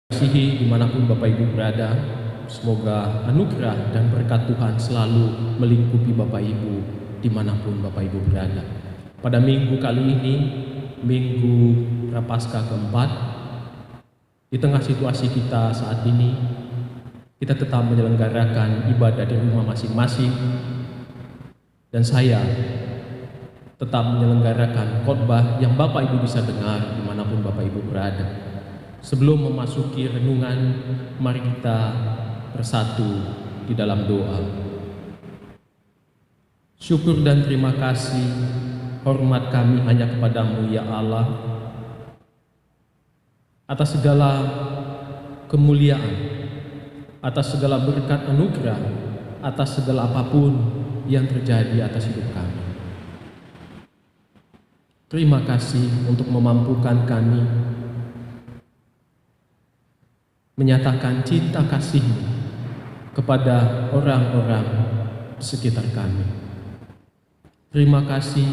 Kasihi dimanapun Bapak Ibu berada, semoga anugerah dan berkat Tuhan selalu melingkupi Bapak Ibu dimanapun Bapak Ibu berada. Pada minggu kali ini, minggu Prapaskah keempat, di tengah situasi kita saat ini, kita tetap menyelenggarakan ibadah di rumah masing-masing, dan saya tetap menyelenggarakan khotbah yang Bapak Ibu bisa dengar dimanapun Bapak Ibu berada. Sebelum memasuki renungan, mari kita bersatu di dalam doa. Syukur dan terima kasih, hormat kami hanya kepadamu ya Allah, atas segala kemuliaan, atas segala berkat anugerah, atas segala apapun yang terjadi atas hidup kami. Terima kasih untuk memampukan kami menyatakan cinta kasih-Mu kepada orang-orang di sekitar kami. Terima kasih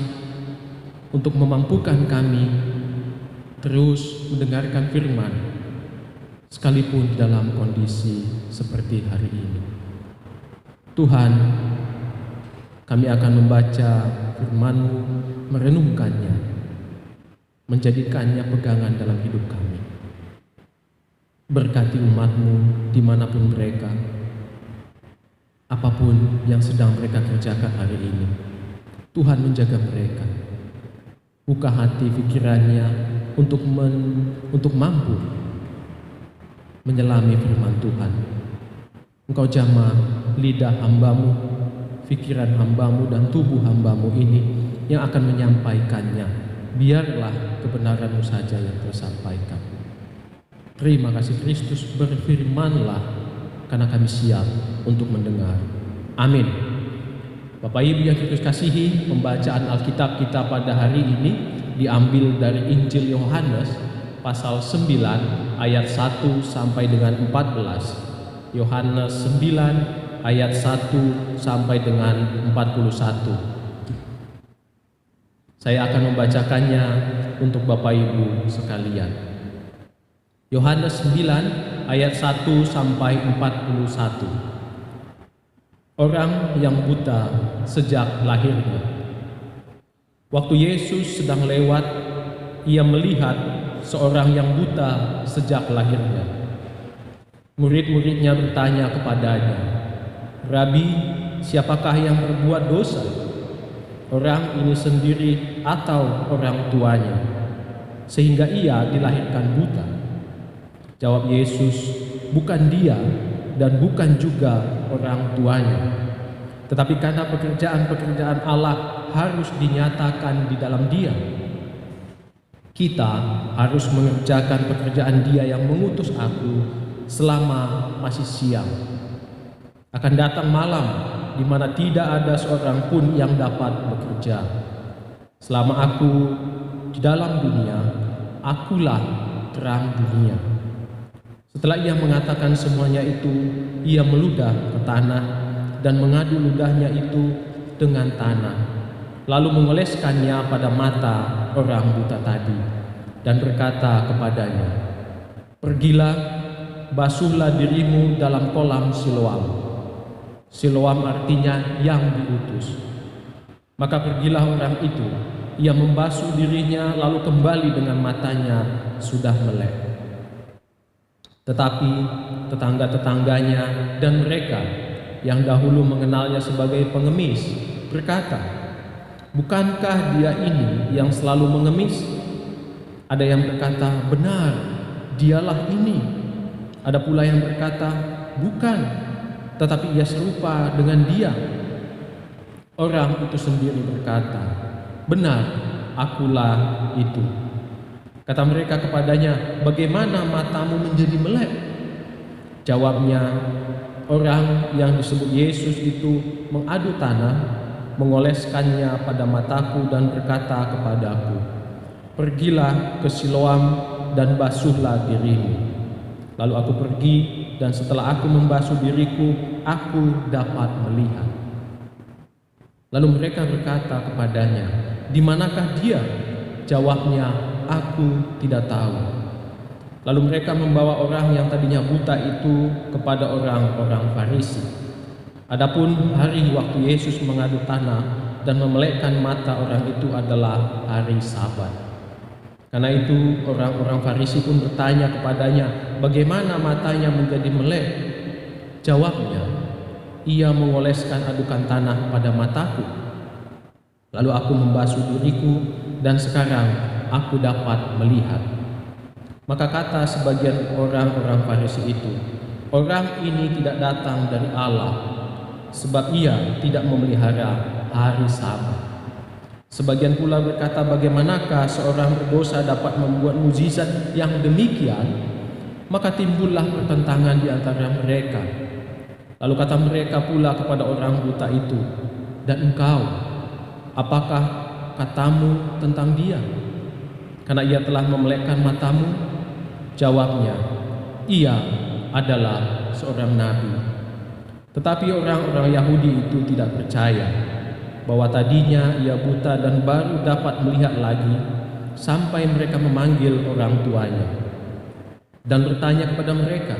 untuk memampukan kami terus mendengarkan firman, sekalipun dalam kondisi seperti hari ini. Tuhan, kami akan membaca firman-Mu, merenungkannya, menjadikannya pegangan dalam hidup kami. Berkati umat-Mu dimanapun mereka, apapun yang sedang mereka kerjakan hari ini. Tuhan menjaga mereka, buka hati pikirannya untuk mampu menyelami firman Tuhan. Engkau jamah lidah hamba-Mu, pikiran hamba-Mu dan tubuh hamba-Mu ini yang akan menyampaikannya. Biarlah kebenaran-Mu saja yang tersampaikan. Terima kasih Kristus, berfirmanlah karena kami siap untuk mendengar. Amin. Bapak Ibu yang Kristus kasihi, pembacaan Alkitab kita pada hari ini diambil dari Injil Yohanes pasal 9 ayat 1 sampai dengan 14. Yohanes 9 ayat 1 sampai dengan 41. Saya akan membacakannya untuk Bapak Ibu sekalian. Yohanes 9 ayat 1 sampai 41. Orang yang buta sejak lahirnya. Waktu Yesus sedang lewat, ia melihat seorang yang buta sejak lahirnya. Murid-muridnya bertanya kepadanya, "Rabi, siapakah yang berbuat dosa? Orang ini sendiri atau orang tuanya, sehingga ia dilahirkan buta?" Jawab Yesus, "Bukan dia dan bukan juga orang tuanya, tetapi karena pekerjaan-pekerjaan Allah harus dinyatakan di dalam dia. Kita harus mengerjakan pekerjaan Dia yang mengutus aku selama masih siang. Akan datang malam di mana tidak ada seorang pun yang dapat bekerja. Selama aku di dalam dunia, akulah terang dunia." Setelah ia mengatakan semuanya itu, ia meludah ke tanah dan mengadu ludahnya itu dengan tanah, lalu mengoleskannya pada mata orang buta tadi dan berkata kepadanya, "Pergilah, basuhlah dirimu dalam kolam Siloam." Siloam artinya yang diutus. Maka pergilah orang itu, ia membasuh dirinya lalu kembali dengan matanya sudah melek. Tetapi tetangga-tetangganya dan mereka yang dahulu mengenalnya sebagai pengemis berkata, "Bukankah dia ini yang selalu mengemis?" Ada yang berkata, "Benar, dialah ini." Ada pula yang berkata, "Bukan, tetapi ia serupa dengan dia." Orang itu sendiri berkata, "Benar, akulah itu." Kata mereka kepadanya, "Bagaimana matamu menjadi melek?" Jawabnya, "Orang yang disebut Yesus itu mengadu tanah, mengoleskannya pada mataku dan berkata kepadaku, 'Pergilah ke Siloam dan basuhlah dirimu.' Lalu aku pergi, dan setelah aku membasuh diriku, aku dapat melihat." Lalu mereka berkata kepadanya, "Di manakah dia?" Jawabnya, "Aku tidak tahu." Lalu mereka membawa orang yang tadinya buta itu kepada orang-orang Farisi. Adapun hari waktu Yesus mengadu tanah dan memelekkan mata orang itu adalah hari Sabat. Karena itu orang-orang Farisi pun bertanya kepadanya, bagaimana matanya menjadi melek? Jawabnya, ia mengoleskan adukan tanah pada mataku. Lalu aku membasuh diriku dan sekarang aku dapat melihat. Maka kata sebagian orang-orang Farisi itu, orang ini tidak datang dari Allah, sebab ia tidak memelihara hari Sabat. Sebagian pula berkata, bagaimanakah seorang berdosa dapat membuat mukjizat yang demikian? Maka timbullah pertentangan di antara mereka. Lalu kata mereka pula kepada orang buta itu, dan engkau, apakah katamu tentang dia? Karena ia telah memelekkan matamu. Jawabnya, ia adalah seorang nabi. Tetapi orang-orang Yahudi itu tidak percaya bahwa tadinya ia buta dan baru dapat melihat lagi, sampai mereka memanggil orang tuanya dan bertanya kepada mereka,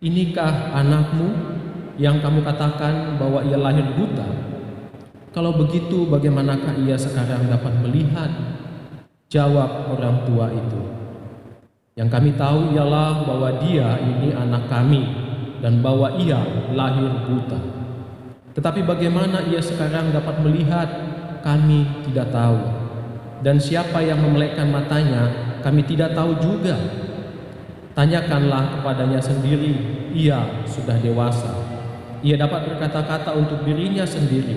inikah anakmu yang kamu katakan bahwa ia lahir buta? Kalau begitu bagaimanakah ia sekarang dapat melihat? Jawab orang tua itu, yang kami tahu ialah bahwa dia ini anak kami dan bahwa ia lahir buta. Tetapi bagaimana ia sekarang dapat melihat, kami tidak tahu. Dan siapa yang memelekkan matanya, kami tidak tahu juga. Tanyakanlah kepadanya sendiri, ia sudah dewasa. Ia dapat berkata-kata untuk dirinya sendiri.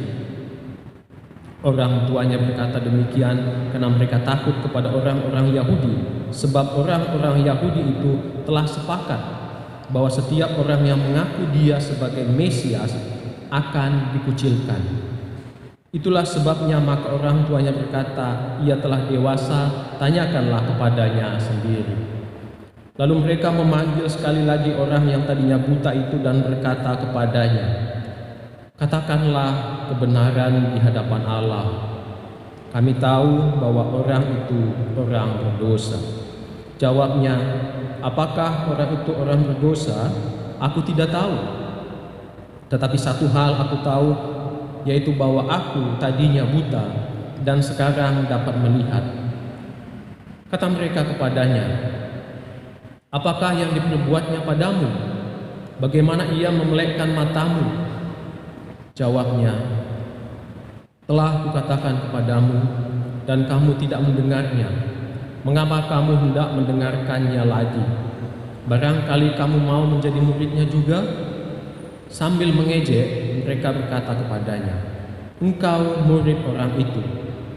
Orang tuanya berkata demikian karena mereka takut kepada orang-orang Yahudi, sebab orang-orang Yahudi itu telah sepakat bahwa setiap orang yang mengaku dia sebagai Mesias akan dikucilkan. Itulah sebabnya maka orang tuanya berkata, ia telah dewasa, tanyakanlah kepadanya sendiri. Lalu mereka memanggil sekali lagi orang yang tadinya buta itu dan berkata kepadanya, katakanlah kebenaran di hadapan Allah. Kami tahu bahwa orang itu orang berdosa. Jawabnya, apakah orang itu orang berdosa? Aku tidak tahu. Tetapi satu hal aku tahu, yaitu bahwa aku tadinya buta dan sekarang dapat melihat. Kata mereka kepadanya, apakah yang diperbuatnya padamu? Bagaimana ia memelekkan matamu? Jawabnya, telah kukatakan kepadamu dan kamu tidak mendengarnya. Mengapa kamu hendak mendengarkannya lagi? Barangkali kamu mau menjadi muridnya juga? Sambil mengejek, mereka berkata kepadanya, engkau murid orang itu,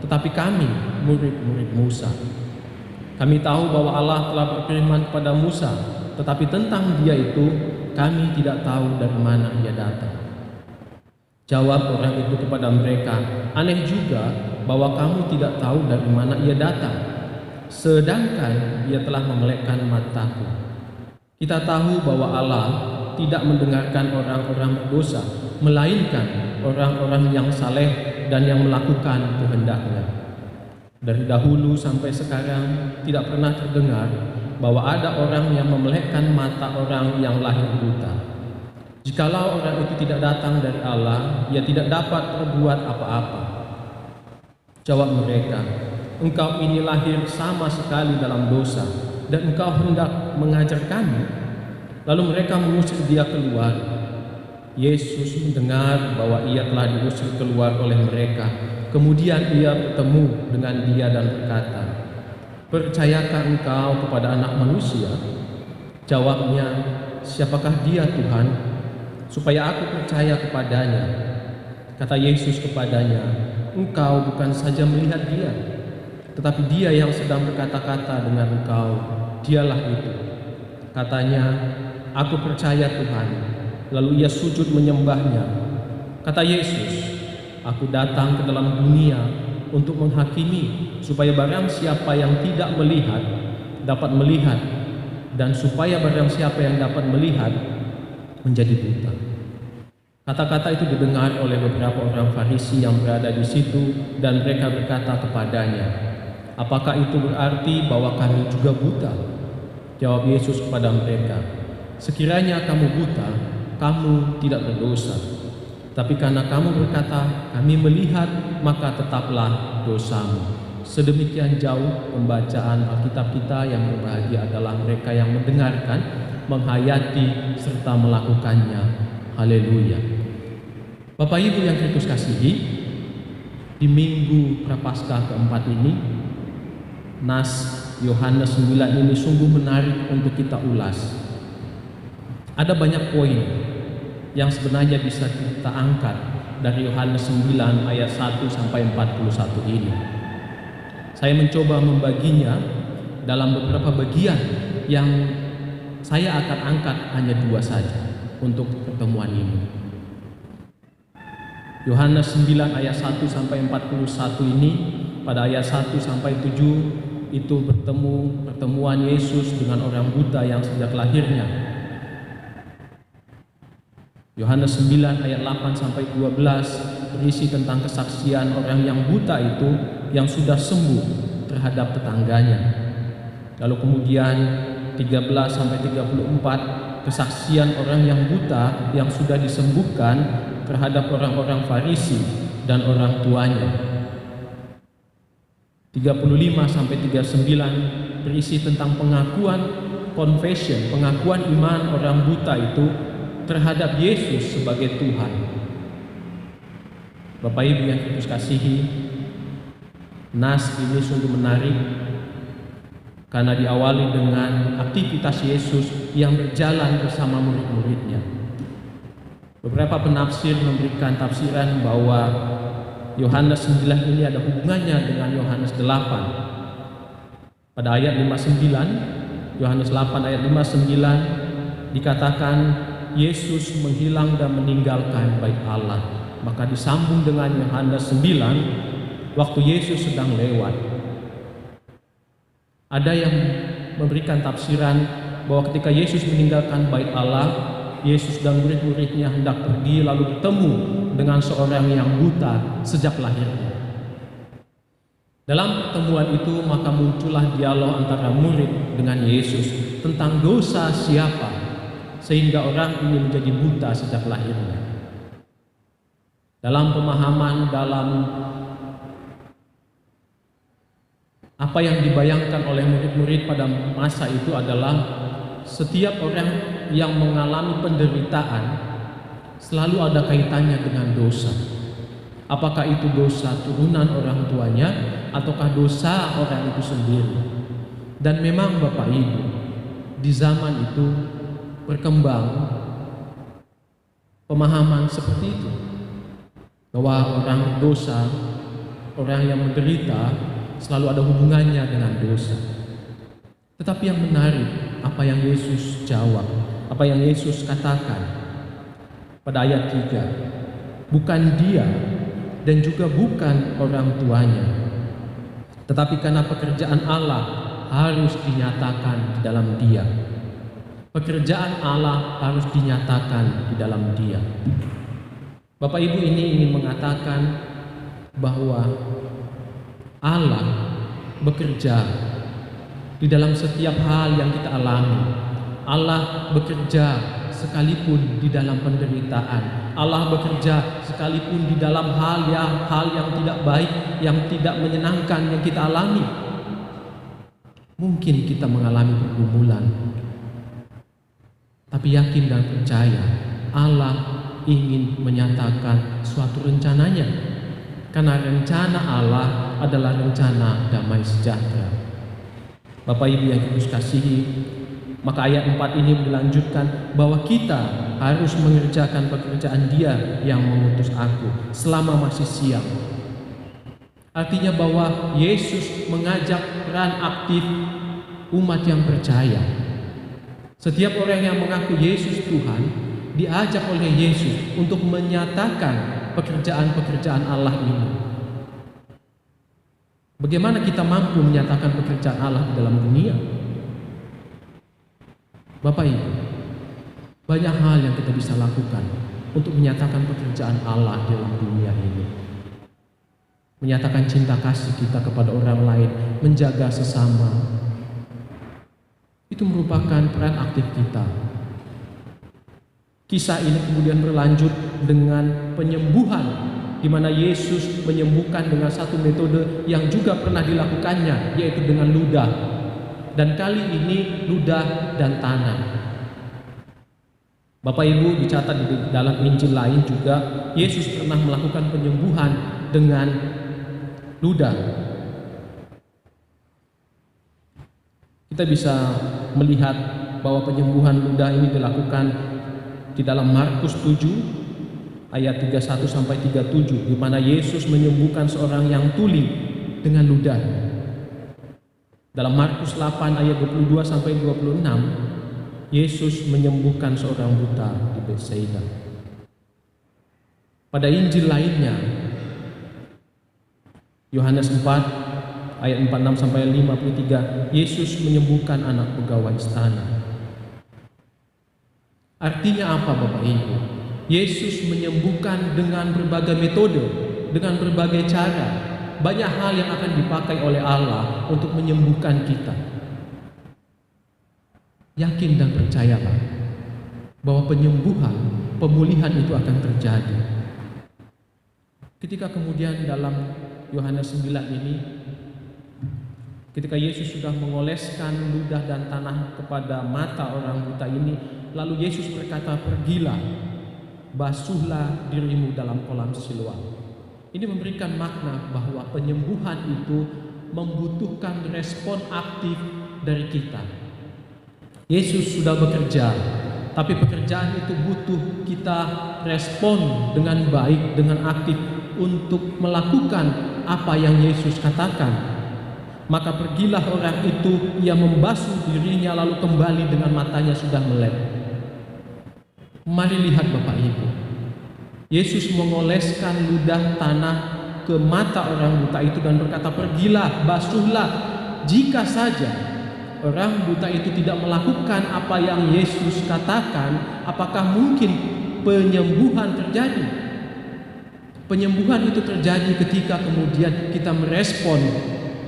tetapi kami murid-murid Musa. Kami tahu bahwa Allah telah berfirman kepada Musa, tetapi tentang dia itu kami tidak tahu dari mana ia datang. Jawab orang itu kepada mereka, aneh juga bahwa kamu tidak tahu dari mana ia datang, sedangkan ia telah memelekkan mataku. Kita tahu bahwa Allah tidak mendengarkan orang-orang berdosa, melainkan orang-orang yang saleh dan yang melakukan kehendaknya. Dari dahulu sampai sekarang tidak pernah terdengar bahwa ada orang yang memelekkan mata orang yang lahir buta. Jikalau orang itu tidak datang dari Allah, ia tidak dapat berbuat apa-apa. Jawab mereka, engkau ini lahir sama sekali dalam dosa, dan engkau hendak mengajar kami. Lalu mereka mengusir dia keluar. Yesus mendengar bahwa ia telah diusir keluar oleh mereka. Kemudian ia bertemu dengan dia dan berkata, percayakah engkau kepada Anak Manusia? Jawabnya, siapakah dia Tuhan? Supaya aku percaya kepadanya. Kata Yesus kepadanya, engkau bukan saja melihat dia, tetapi dia yang sedang berkata-kata dengan engkau, dialah itu. Katanya, aku percaya Tuhan. Lalu ia sujud menyembahnya. Kata Yesus, aku datang ke dalam dunia untuk menghakimi, supaya barang siapa yang tidak melihat dapat melihat, dan supaya barang siapa yang dapat melihat menjadi buta. Kata-kata itu didengar oleh beberapa orang Farisi yang berada di situ, dan mereka berkata kepadanya, apakah itu berarti bahwa kami juga buta? Jawab Yesus kepada mereka, "Sekiranya kamu buta, kamu tidak berdosa. Tapi karena kamu berkata, kami melihat, maka tetaplah dosamu." Sedemikian jauh pembacaan Alkitab kita. Yang berbahagia adalah mereka yang mendengarkan, menghayati, serta melakukannya. Haleluya. Bapak Ibu yang Kristus kasihi, di Minggu Prapaskah keempat ini, nas Yohanes 9 ini sungguh menarik untuk kita ulas. Ada banyak poin yang sebenarnya bisa kita angkat dari Yohanes 9 ayat 1 sampai 41 ini. Saya mencoba membaginya dalam beberapa bagian yang saya akan angkat hanya 2 saja untuk pertemuan ini. Yohanes 9 ayat 1 sampai 41 ini, pada ayat 1 sampai 7 itu pertemuan Yesus dengan orang buta yang sejak lahirnya. Yohanes 9 ayat 8 sampai 12 berisi tentang kesaksian orang yang buta itu yang sudah sembuh terhadap tetangganya. Lalu kemudian 13 sampai 34 kesaksian orang yang buta yang sudah disembuhkan terhadap orang-orang Farisi dan orang tuanya. 35 sampai 39 berisi tentang pengakuan confession, pengakuan iman orang buta itu terhadap Yesus sebagai Tuhan. Bapak Ibu yang Kristus kasihi, nas ini sungguh menarik karena diawali dengan aktivitas Yesus yang berjalan bersama murid-muridnya. Beberapa penafsir memberikan tafsiran bahwa Yohanes 9 ini ada hubungannya dengan Yohanes 8. Pada ayat 59, Yohanes 8 ayat 59 dikatakan Yesus menghilang dan meninggalkan bait Allah. Maka disambung dengan Yohanes 9 waktu Yesus sedang lewat. Ada yang memberikan tafsiran bahwa ketika Yesus meninggalkan bait Allah, Yesus dan murid-muridnya hendak pergi lalu bertemu dengan seorang yang buta sejak lahirnya. Dalam pertemuan itu maka muncullah dialog antara murid dengan Yesus tentang dosa siapa sehingga orang ini menjadi buta sejak lahirnya. Dalam pemahaman, dalam apa yang dibayangkan oleh murid-murid pada masa itu adalah setiap orang yang mengalami penderitaan selalu ada kaitannya dengan dosa. Apakah itu dosa turunan orang tuanya ataukah dosa orang itu sendiri. Dan memang Bapak Ibu, di zaman itu berkembang pemahaman seperti itu, bahwa orang dosa, orang yang menderita selalu ada hubungannya dengan dosa. Tetapi yang menarik, apa yang Yesus jawab, apa yang Yesus katakan pada ayat 3, bukan dia dan juga bukan orang tuanya, tetapi karena pekerjaan Allah harus dinyatakan di dalam dia. Pekerjaan Allah harus dinyatakan di dalam dia. Bapak Ibu, ini ingin mengatakan bahwa Allah bekerja di dalam setiap hal yang kita alami. Allah bekerja sekalipun di dalam penderitaan. Allah bekerja sekalipun di dalam hal yang tidak baik, yang tidak menyenangkan yang kita alami. Mungkin kita mengalami pergumulan, tapi yakin dan percaya Allah ingin menyatakan suatu rencananya, karena rencana Allah adalah rencana damai sejahtera. Bapak Ibu yang Kristus kasihi, maka ayat 4 ini melanjutkan bahwa kita harus mengerjakan pekerjaan Dia yang mengutus aku selama masih siang. Artinya bahwa Yesus mengajak peran aktif umat yang percaya. Setiap orang yang mengaku Yesus Tuhan diajak oleh Yesus untuk menyatakan pekerjaan-pekerjaan Allah ini. Bagaimana kita mampu menyatakan pekerjaan Allah di dalam dunia? Bapak Ibu, banyak hal yang kita bisa lakukan untuk menyatakan pekerjaan Allah di dalam dunia ini. Menyatakan cinta kasih kita kepada orang lain, menjaga sesama. Itu merupakan peran aktif kita. Kisah ini kemudian berlanjut dengan penyembuhan, di mana Yesus menyembuhkan dengan satu metode yang juga pernah dilakukannya, yaitu dengan ludah. Dan kali ini ludah dan tanah. Bapak Ibu, dicatat di dalam Injil lain juga Yesus pernah melakukan penyembuhan dengan ludah. Kita bisa melihat bahwa penyembuhan ludah ini dilakukan di dalam Markus 7 ayat 31 sampai 37, di mana Yesus menyembuhkan seorang yang tuli dengan ludah. Dalam Markus 8 ayat 22 sampai 26, Yesus menyembuhkan seorang buta di Betsaida. Pada Injil lainnya, Yohanes 4 ayat 46 sampai 53, Yesus menyembuhkan anak pegawai istana. Artinya apa Bapak Ibu? Yesus menyembuhkan dengan berbagai metode, dengan berbagai cara. Banyak hal yang akan dipakai oleh Allah untuk menyembuhkan kita. Yakin dan percayalah bahwa penyembuhan, pemulihan itu akan terjadi. Ketika kemudian dalam Yohanes 9 ini, ketika Yesus sudah mengoleskan ludah dan tanah kepada mata orang buta ini, lalu Yesus berkata, "Pergilah, basuhlah dirimu dalam kolam Siloam." Ini memberikan makna bahwa penyembuhan itu membutuhkan respon aktif dari kita. Yesus sudah bekerja, tapi pekerjaan itu butuh kita respon dengan baik, dengan aktif untuk melakukan apa yang Yesus katakan. Maka pergilah orang itu, ia membasuh dirinya lalu kembali dengan matanya sudah melek. Mari lihat Bapak Ibu, Yesus mengoleskan ludah tanah ke mata orang buta itu dan berkata, "Pergilah, basuhlah." Jika saja orang buta itu tidak melakukan apa yang Yesus katakan, apakah mungkin penyembuhan terjadi? Penyembuhan itu terjadi ketika kemudian kita merespon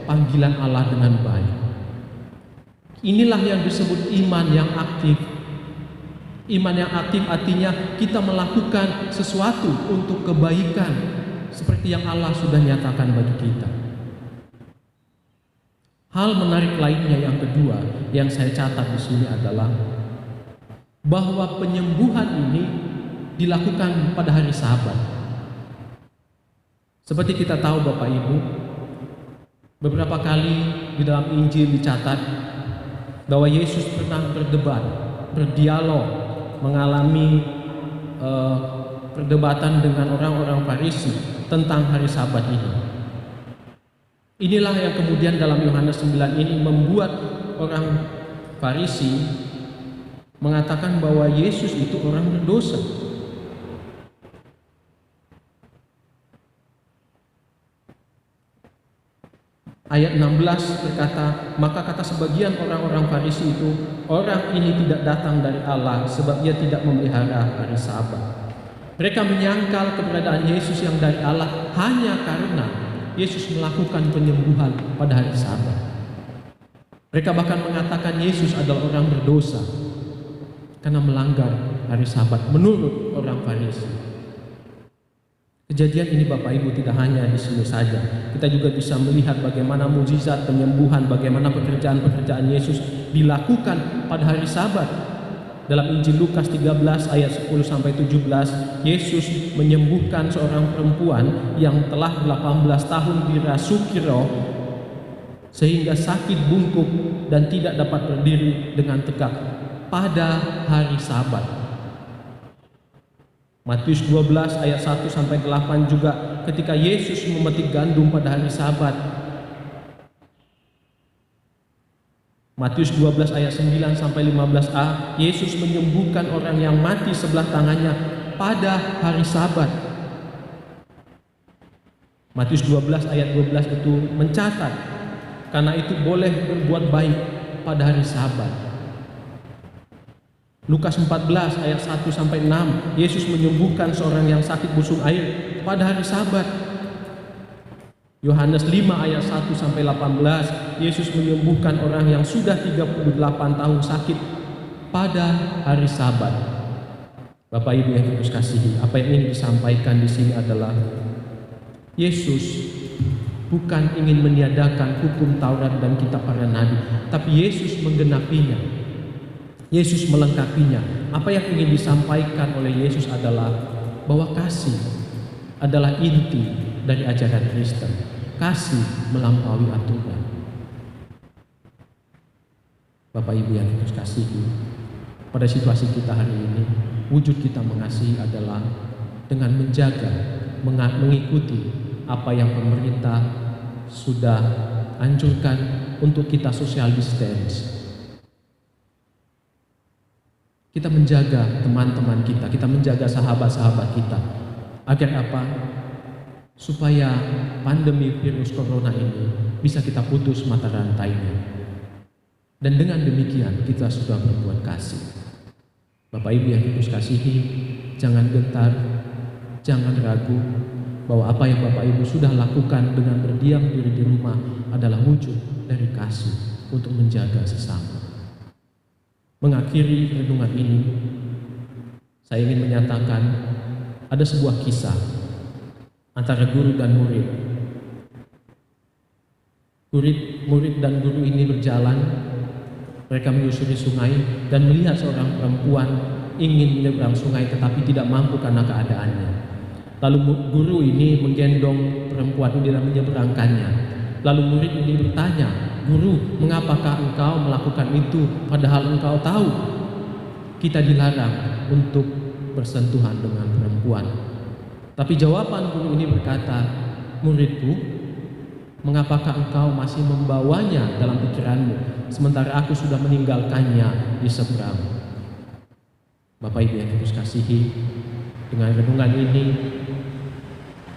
panggilan Allah dengan baik. Inilah yang disebut iman yang aktif. Iman yang aktif artinya kita melakukan sesuatu untuk kebaikan seperti yang Allah sudah nyatakan bagi kita. Hal menarik lainnya yang kedua yang saya catat di sini adalah bahwa penyembuhan ini dilakukan pada hari Sabat. Seperti kita tahu Bapak Ibu, beberapa kali di dalam Injil dicatat bahwa Yesus pernah berdebat, berdialog, mengalami perdebatan dengan orang-orang Farisi tentang hari Sabat ini. Inilah yang kemudian dalam Yohanes 9 ini membuat orang Farisi mengatakan bahwa Yesus itu orang berdosa. Ayat 16 berkata, "Maka kata sebagian orang-orang Farisi itu, orang ini tidak datang dari Allah sebab ia tidak memelihara hari Sabat." Mereka menyangkal keberadaan Yesus yang dari Allah hanya karena Yesus melakukan penyembuhan pada hari Sabat. Mereka bahkan mengatakan Yesus adalah orang berdosa karena melanggar hari Sabat menurut orang Farisi. Kejadian ini Bapak Ibu tidak hanya di sini saja. Kita juga bisa melihat bagaimana mukjizat penyembuhan, bagaimana pekerjaan-pekerjaan Yesus dilakukan pada hari Sabat. Dalam Injil Lukas 13 ayat 10 sampai 17, Yesus menyembuhkan seorang perempuan yang telah 18 tahun dirasuki roh sehingga sakit bungkuk dan tidak dapat berdiri dengan tegak pada hari Sabat. Matius 12 ayat 1 sampai 8 juga ketika Yesus memetik gandum pada hari Sabat. Matius 12 ayat 9 sampai 15a, Yesus menyembuhkan orang yang mati sebelah tangannya pada hari Sabat. Matius 12 ayat 12 itu mencatat, karena itu boleh berbuat baik pada hari Sabat. Lukas 14 ayat 1 sampai 6, Yesus menyembuhkan seorang yang sakit busung air pada hari Sabat. Yohanes 5 ayat 1 sampai 18, Yesus menyembuhkan orang yang sudah 38 tahun sakit pada hari Sabat. Bapak Ibu yang Yesus kasihi, apa yang ingin disampaikan di sini adalah Yesus bukan ingin meniadakan hukum Taurat dan kitab para nabi, tapi Yesus menggenapinya. Yesus melengkapinya. Apa yang ingin disampaikan oleh Yesus adalah bahwa kasih adalah inti dari ajaran Kristen. Kasih melampaui aturan. Bapak Ibu yang Yesus kasihi, pada situasi kita hari ini, wujud kita mengasihi adalah dengan menjaga, mengikuti apa yang pemerintah sudah anjurkan untuk kita social distance. Kita menjaga teman-teman kita menjaga sahabat-sahabat kita. Agar apa? Supaya pandemi virus corona ini bisa kita putus mata rantainya. Dan dengan demikian kita sudah berbuat kasih. Bapak Ibu yang Yesus kasihi, jangan gentar, jangan ragu bahwa apa yang Bapak Ibu sudah lakukan dengan berdiam diri di rumah adalah wujud dari kasih untuk menjaga sesama. Mengakhiri renungan ini, saya ingin menyatakan ada sebuah kisah antara guru dan murid. Murid dan guru ini berjalan, mereka menyusuri sungai dan melihat seorang perempuan ingin menyeberang sungai tetapi tidak mampu karena keadaannya. Lalu guru ini menggendong perempuan ini dan menyeberangkannya. Lalu murid ini bertanya, "Guru, mengapakah engkau melakukan itu padahal engkau tahu kita dilarang untuk bersentuhan dengan perempuan?" Tapi jawaban guru ini berkata, "Muridku, mengapakah engkau masih membawanya dalam pikiranmu, sementara aku sudah meninggalkannya di seberang?" Bapak Ibu yang Yesus kasihi, dengan renungan ini,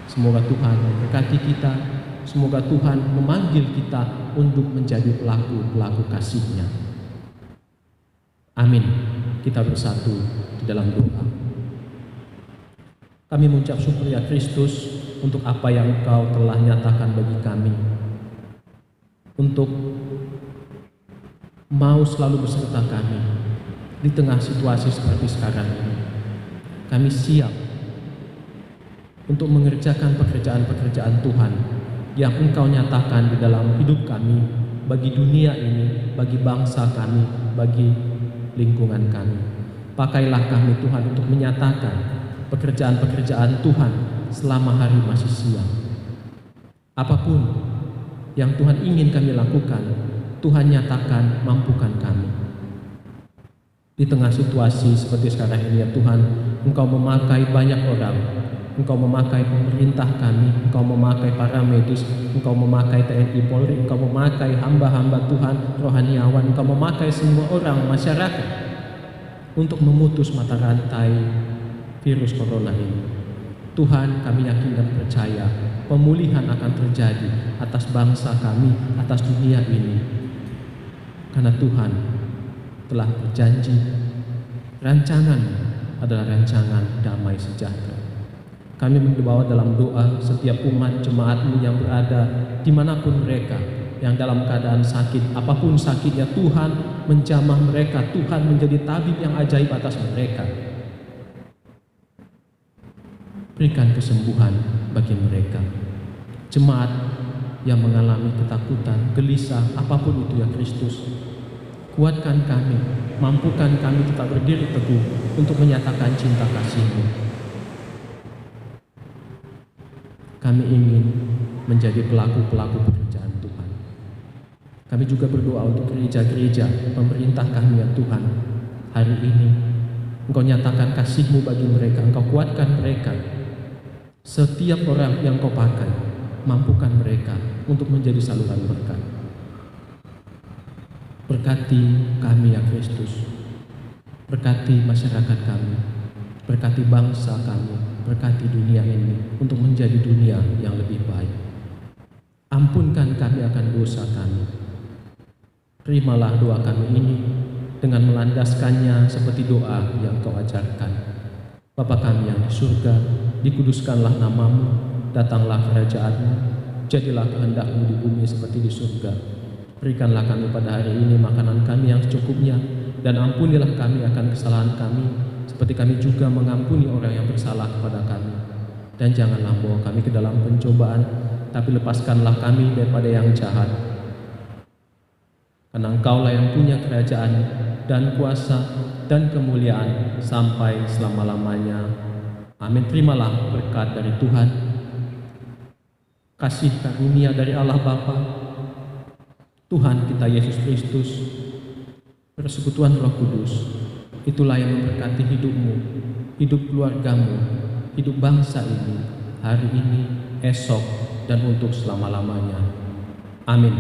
semoga Tuhan memberkati kita, semoga Tuhan memanggil kita untuk menjadi pelaku-pelaku kasih-Nya. Amin. Kita bersatu di dalam doa. Kami mengucap syukur ya Kristus untuk apa yang Engkau telah nyatakan bagi kami, untuk mau selalu beserta kami di tengah situasi seperti sekarang ini. Kami siap untuk mengerjakan pekerjaan-pekerjaan Tuhan yang Engkau nyatakan di dalam hidup kami, bagi dunia ini, bagi bangsa kami, bagi lingkungan kami. Pakailah kami Tuhan untuk menyatakan pekerjaan-pekerjaan Tuhan selama hari masih siang. Apapun yang Tuhan ingin kami lakukan, Tuhan nyatakan, mampukan kami. Di tengah situasi seperti sekarang ini ya Tuhan, Engkau memakai banyak orang. Engkau memakai pemerintah kami, Engkau memakai para medis, Engkau memakai TNI Polri, Engkau memakai hamba-hamba Tuhan, rohaniawan, Engkau memakai semua orang masyarakat untuk memutus mata rantai virus corona ini. Tuhan, kami yakin dan percaya pemulihan akan terjadi atas bangsa kami, atas dunia ini. Karena Tuhan telah berjanji, rancangan adalah rancangan damai sejahtera. Kami membawa dalam doa setiap umat jemaat-Mu yang berada dimanapun mereka, yang dalam keadaan sakit, apapun sakitnya, Tuhan menjamah mereka, Tuhan menjadi tabib yang ajaib atas mereka. Berikan kesembuhan bagi mereka. Jemaat yang mengalami ketakutan, gelisah, apapun itu ya Kristus, kuatkan kami, mampukan kami tetap berdiri teguh untuk menyatakan cinta kasih-Mu. Kami ingin menjadi pelaku-pelaku pekerjaan Tuhan. Kami juga berdoa untuk gereja-gereja, pemerintah kami ya Tuhan. Hari ini Engkau nyatakan kasih-Mu bagi mereka, Engkau kuatkan mereka. Setiap orang yang Kau pakai, mampukan mereka untuk menjadi saluran berkat. Berkati kami ya Kristus, berkati masyarakat kami, berkati bangsa kami, berkati dunia ini untuk menjadi dunia yang lebih baik. Ampunkan kami akan dosa kami. Terimalah doa kami ini dengan melandaskannya seperti doa yang Kau ajarkan. Bapa kami yang di surga, dikuduskanlah nama-Mu, datanglah kerajaan-Mu, jadilah kehendak-Mu di bumi seperti di surga. Berikanlah kami pada hari ini makanan kami yang secukupnya, dan ampunilah kami akan kesalahan kami, seperti kami juga mengampuni orang yang bersalah kepada kami. Dan janganlah bawa kami ke dalam pencobaan, tapi lepaskanlah kami daripada yang jahat. Karena Engkaulah yang punya kerajaan dan kuasa dan kemuliaan sampai selama-lamanya. Amin. Terimalah berkat dari Tuhan, kasih karunia dari Allah Bapa, Tuhan kita Yesus Kristus, persekutuan Roh Kudus, itulah yang memberkati hidupmu, hidup keluargamu, hidup bangsa ini, hari ini, esok, dan untuk selama-lamanya. Amin.